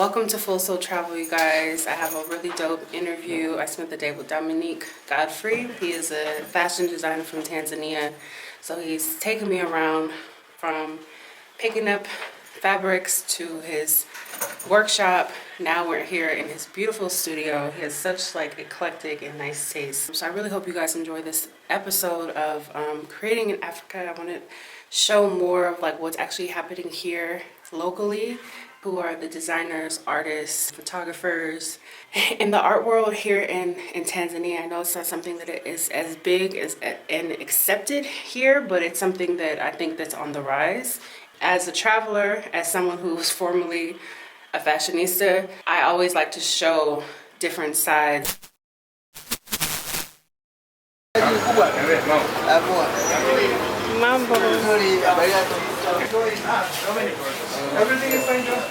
Welcome to Full Soul Travel, you guys. I have a really dope interview. I spent the day with Dominiki Godfrey. He is a fashion designer from Tanzania. So he's taken me around from picking up fabrics to his workshop. Now we're here in his beautiful studio. He has such eclectic and nice taste. So I really hope you guys enjoy this episode of creating in Africa. I want to show more of what's actually happening here locally. Who are the designers, artists, photographers in the art world here in Tanzania. I know it's not something that is as big as and accepted here, but it's something that I think that's on the rise. As a traveler, as someone who was formerly a fashionista, I always like to show different sides. Mambo. Everything is fine, John.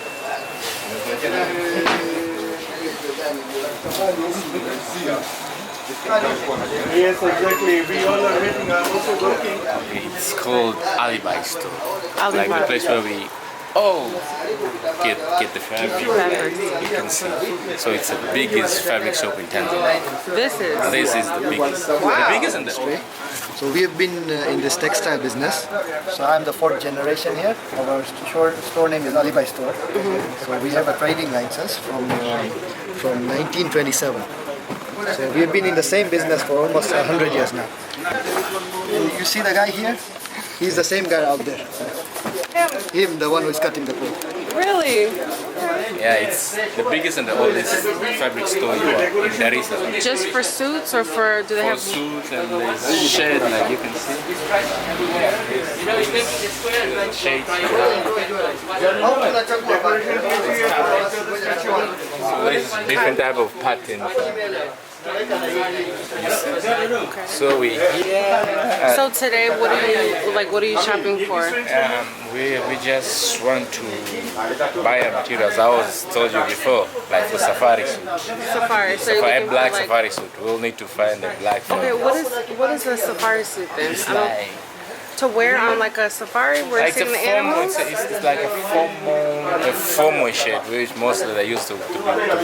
Yes, exactly. We all are waiting. I'm also working. It's called Alibi Store. Alibi. Like the place where we get the fabric. You can see. So it's the biggest fabric shop in Tanzania. This is the biggest. Wow. The biggest in the world. So we have been in this textile business. So I'm the fourth generation here. Our store name is Alibi Store. So we have a trading license from 1927. So we have been in the same business for almost 100 years now. And you see the guy here? He's the same guy out there. Him, the one who is cutting the cloth. really Yeah, it's the biggest and the oldest fabric store in Dar es Salaam. just for suits, or do they For have? suits and there's shed, like you can see. Shade. So there's different type of patterns. So So today, what are you shopping for? we just want to buy a materials. I was told you before, like for safari suit. Safari. So you're For a looking black for, safari suit, we'll need to find a black one. Okay, what is a safari suit then? It's I don't, like to wear on a safari where it's a in the formal, animals? it's like a formal shirt, which mostly they used to be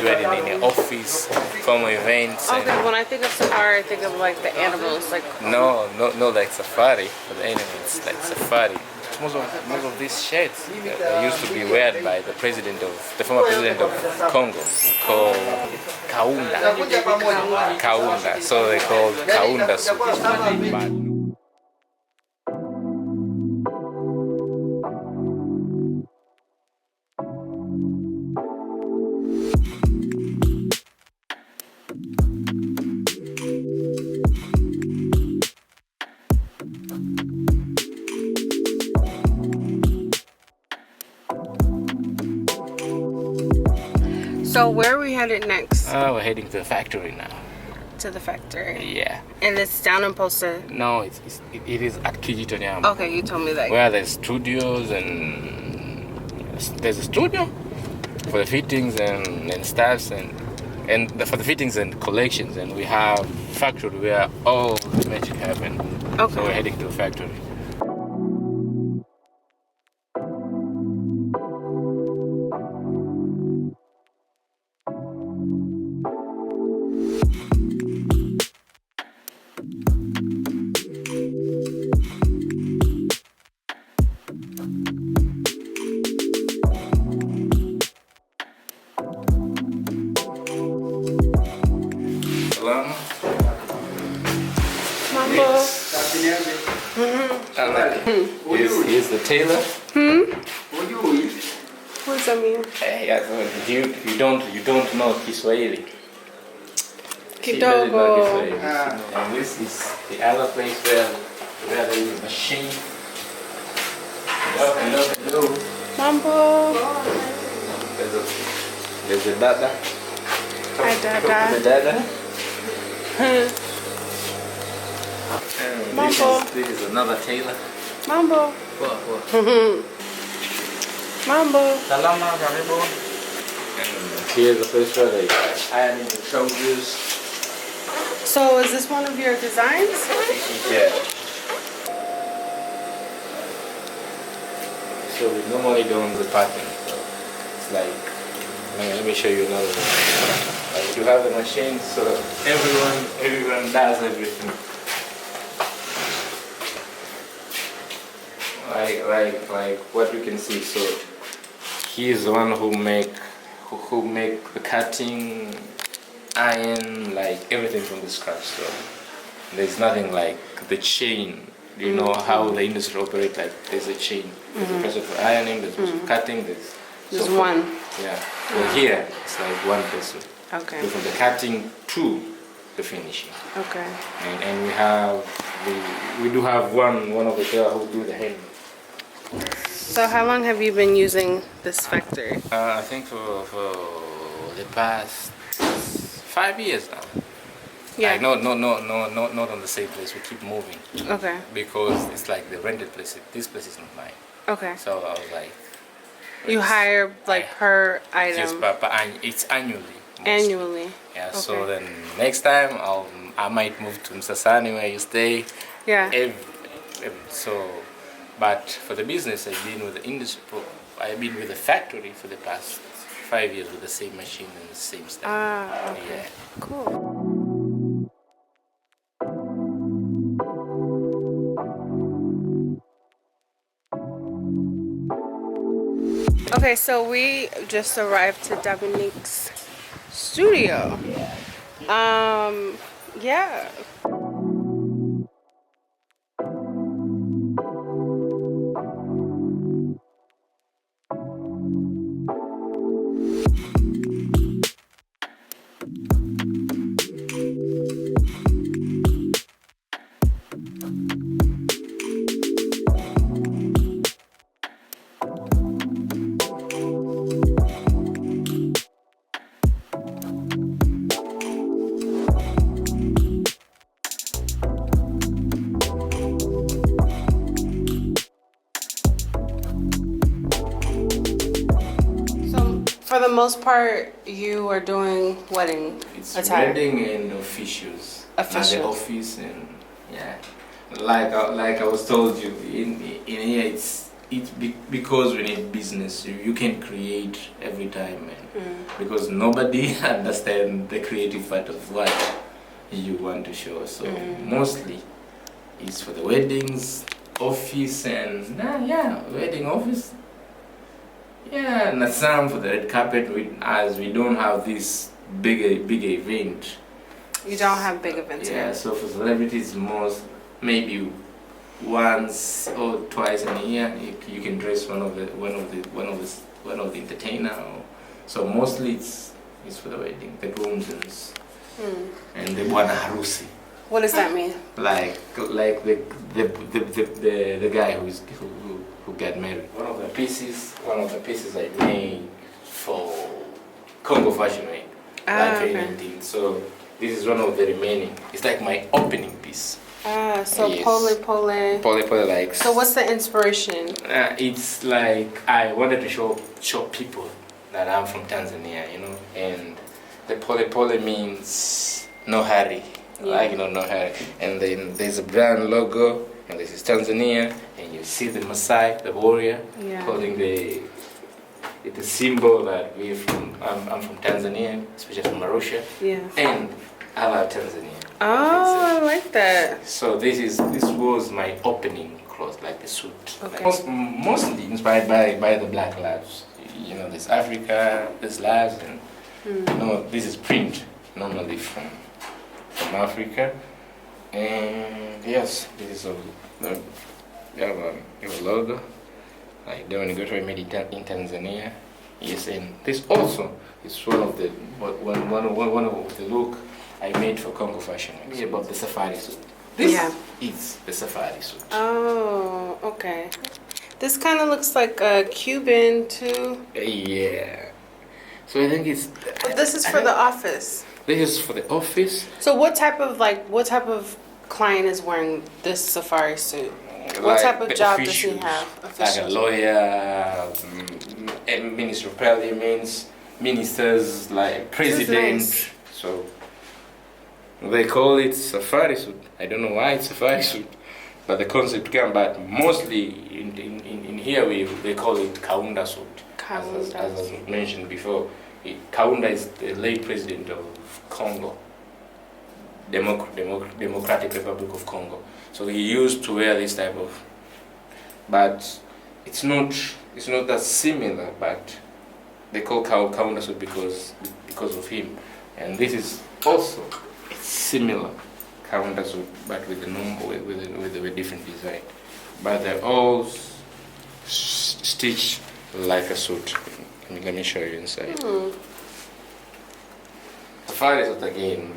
wearing in the office, formal events. And Okay, when I think of safari, I think of the animals, no, like safari, but anyway, it's like safari. Most of these shirts they used to be worn by the former president of Congo, called Kaunda. Kaunda. So they called Kaunda suit. So where are we headed next? We're heading to the factory now. To the factory. Yeah. And it's down in Posta. No, it is at Kijitonyama. Okay, you told me that. Where there's studios and there's a studio for the fittings and staffs and for the fittings and collections, and we have factory where all the magic happen. Okay. So we're heading to the factory. Mambo. Here's the tailor. What does that mean? You don't know Kiswahili. She doesn't know Kidogo. Kiswahili. And this is the other place where there is a machine. Hello. Mambo. There's a dada. Hi, Dada. The dada. Mambo. This is another tailor. Mambo. What? Mambo. Salama, karibu. And here's the place where they iron the trousers. So is this one of your designs? Yeah. So we normally don't do the pattern. So it's like Let me show you another one. Like you have the machine, so everyone does everything. Like what you can see. So he is the one who make the cutting, iron, like everything from the scratch. So there's nothing like the chain. You know how the industry operates. Like there's a chain. There's a process for ironing. There's a process for cutting. There's one. Yeah. Well, here it's like one person. Okay. So from the cutting to the finishing. Okay. And we do have one of the girls who do the hand. So how long have you been using this factory? I think for the past 5 years now. Yeah. Like not on the same place. We keep moving. Okay. Because it's like the rented place. This place is not mine. Okay. So I was like. You hire like per item. Yes, but it's annually. Mostly. Annually. Yeah. Okay. So then next time I might move to Mr. Sani where you stay. Yeah. But for the business, I've been with the industry. I've been with the factory for the past 5 years with the same machine and the same stuff. Ah, okay. Yeah. Cool. Okay, so we just arrived to Dominik's studio. Yeah. For the most part, you are doing wedding It's attire. wedding and officials. Officials. At the office and yeah. Like I was told you in here because we need business. You can create every time, man. Because nobody understands the creative part of what you want to show. So mostly it's for the weddings, office and wedding office. Yeah, and some for the red carpet. As we don't have this big event. You don't have big events Yeah, here. so for celebrities, maybe once or twice in a year, you can dress one of the entertainer. So mostly it's for the wedding, the grooms and the bwana harusi. What does that mean? Like the guy who got married. One of the pieces I made for Congo Fashion Week, like okay. 2019. So this is one of the remaining. It's like my opening piece. So Yes. pole. Like. So what's the inspiration? It's like I wanted to show people that I'm from Tanzania, you know, and the pole means no hurry. Yeah. Like no hurry. And then there's a brand logo, and this is Tanzania, and you see the Maasai, the warrior, Yeah. holding it's a symbol that I'm from Tanzania, especially from Arusha, Yeah. and I love Tanzania. Oh, I like that. So this was my opening clothes, like the suit. Okay. Mostly inspired by the black lives. You know, there's Africa, there's lives, and you know, this is print normally from Africa. And yes, this is a logo. Like Dominiki Godfrey made it in Tanzania. Yes, and this also is one of the look I made for Congo Fashion Week. About the safari suit. This is the safari suit. Oh, okay. This kind of looks like a Cuban too. Yeah. So I think it's. But this is for the office. This is for the office. So what type of client is wearing this safari suit? What Like type of the job does he officials, have? Like a Officials. lawyer, minister of parliaments, ministers, like president. nice. So they call it safari suit. I don't know why it's safari suit, but the concept came. But mostly in here they call it kaunda suit. Kaunda. As I mentioned before, Kaunda is the late president of Congo, Democratic Republic of Congo. So he used to wear this type of, but it's not that similar, but they call Kaunda suit because of him. And this is also similar Kaunda suit, but with a different design. But they're all stitched like a suit. Let me show you inside. Safari suit again,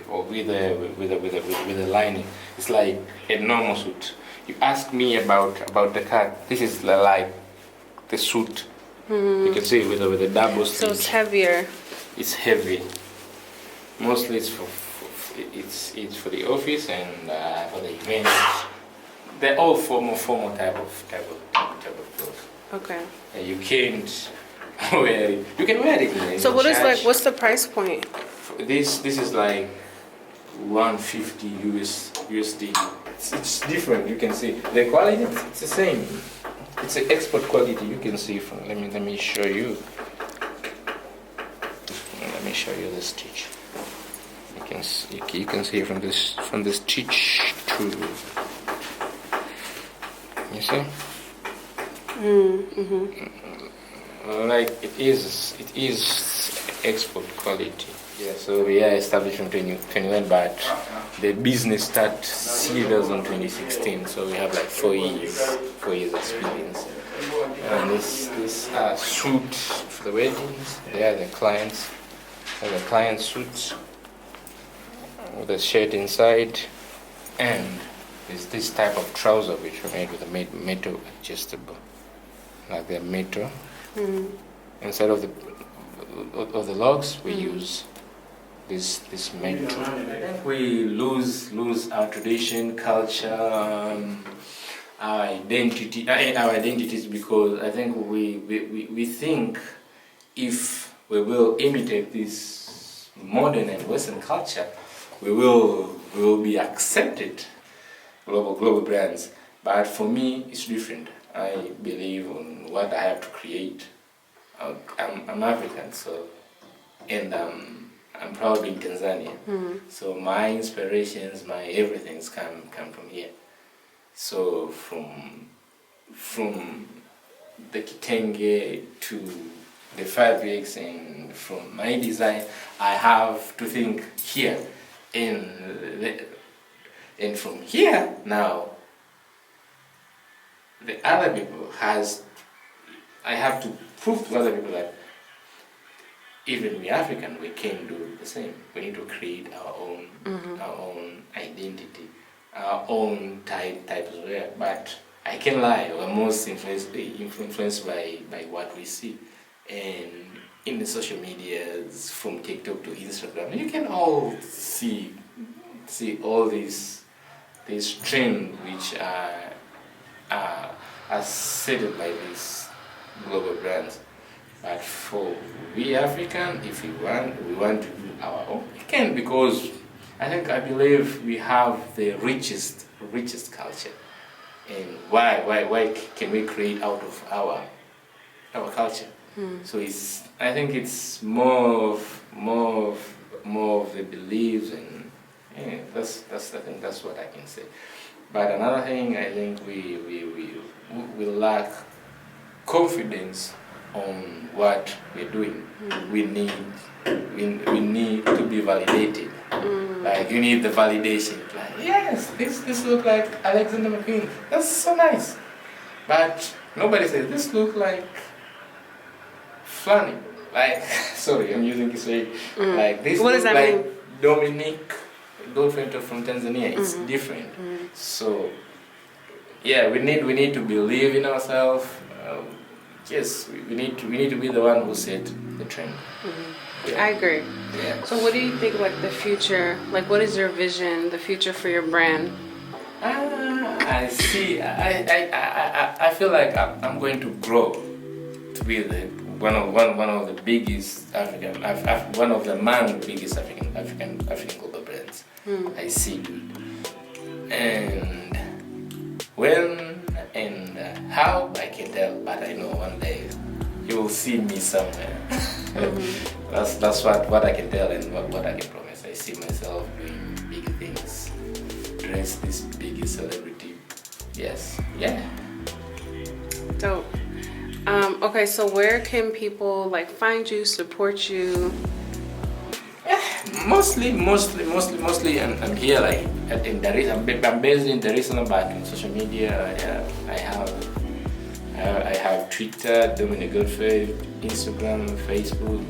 with a lining. It's like a normal suit. You ask me about the cut. This is like the suit. You can see with a double stitch. So it's heavier. It's heavy. Mostly it's for the office and for the events. They're all formal type of clothes. Okay. And you can't wear it. You can wear it in So church. what's the price point? This is like 150 USD. It's different. You can see the quality. It's the same. It's an export quality. You can see from. Let me show you. Let me show you the stitch. You can see from the stitch too. You see? Like it is export quality. Yeah. So we are established in 2021, but the business started serious in 2016. So we have like 4 years experience. And this suit for the weddings. They are the clients. And the client suits with a shirt inside, and there's this type of trouser which are made with a metal adjustable, like they're metal. Instead of the logs, we use this metal. I think we lose our tradition, culture, our identities, because I think we think if we will imitate this modern and Western culture, we will be accepted, global brands. But for me, it's different. I believe in what I have to create. I'm African, so, and I'm proud in Tanzania. So my inspirations, my everything's come from here. So from the kitenge to the fabrics, and from my design, I have to think here, and from here now, the other people I have to prove to other people that even we African, we can do the same. We need to create our own identity, our own types of wear. But I can lie, we're most influenced by what we see. And in the social medias, from TikTok to Instagram, you can all see all these trends which are set by these global brands. But for we African, if we want to do our own, we can, because I believe we have the richest culture. And why can we create out of our culture? So I think it's more of the beliefs, and that's what I can say. But another thing, I think we lack confidence on what we're doing. We need to be validated. Like, you need the validation. Like, yes, this look like Alexander McQueen. That's so nice. But nobody says this look like funny. Like, sorry, I'm using this way. Like, this What look does that like mean? Dominiki Godfrey from Tanzania. It's different. So yeah, we need to believe in ourselves. Yes, we need to be the one who set the trend. Yeah. I agree. Yeah. So what do you think about the future? Like, what is your vision, the future for your brand? I see. I feel like I'm going to grow to be one of the biggest African, one of the biggest African global brands. I see, and when and how, I can tell, but I know one day you will see me somewhere. That's what I can tell and what I can promise. I see myself doing big things, dress this biggest celebrity. Yes, yeah. Dope. Okay, so where can people like find you, support you? Mostly, I'm here like in Dar es Salaam. I'm based in Dar es Salaam, but on social media, I have Twitter, Dominiki Godfrey, Instagram, Facebook.